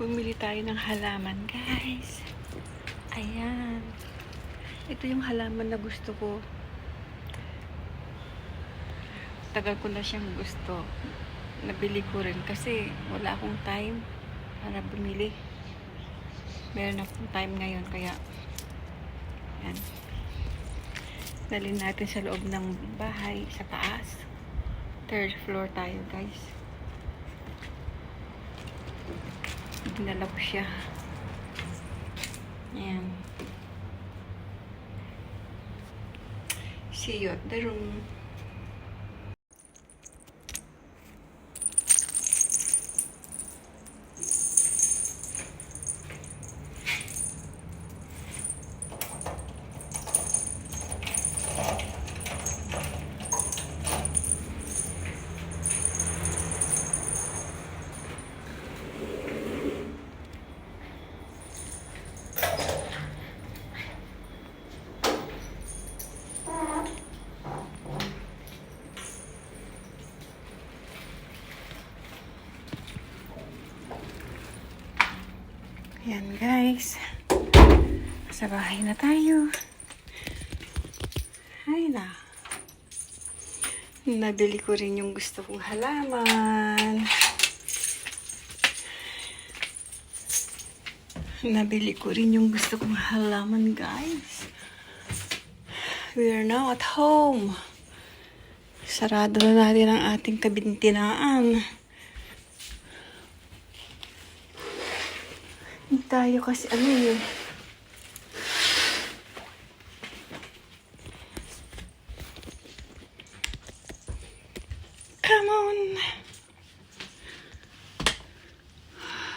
Bumili tayo ng halaman, guys. Ayan. Ito yung halaman na gusto ko. Tagal ko na siyang gusto. Nabili ko rin kasi wala akong time para bumili. Meron akong time ngayon, kaya ayan. Dalhin natin sa loob ng bahay, sa taas. Third floor tayo, guys. Dinala ko siya. Ayan. See you at the room. Ayan, guys. Sa bahay na tayo. Ay na. Nabili ko rin yung gusto kong halaman. Nabili ko rin yung gusto kong halaman, guys. We are now at home. Sarado na natin ang ating kabintinaan. Hindi tayo kasi Come on!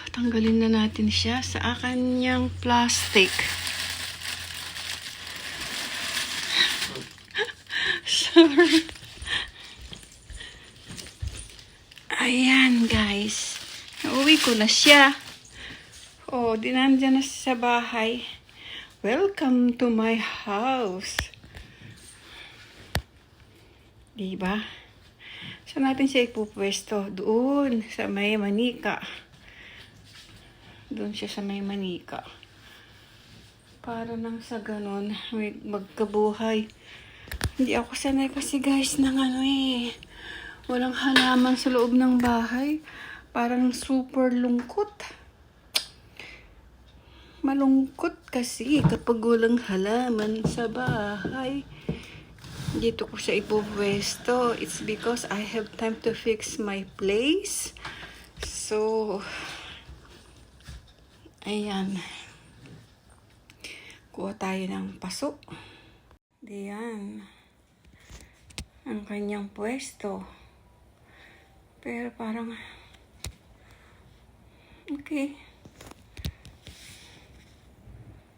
Tanggalin na natin siya sa kanyang plastic. Sorry. Ayan, guys. Nauwi ko na siya. Oh, dinandyan na sa bahay. Welcome to my house. Diba? Saan natin siya ipupwesto? Doon, sa may manika. Doon siya sa may manika. Para nang sa ganun, may magkabuhay. Hindi ako sanay kasi, guys, ng walang halaman sa loob ng bahay. Parang super lungkot. Malungkot kasi kapag walang halaman sa bahay. Dito ko siya ipupwesto. It's because I have time to fix my place. So, ayan. Kuha tayo ng paso. Diyan. Ang kanyang pwesto. Pero parang okay.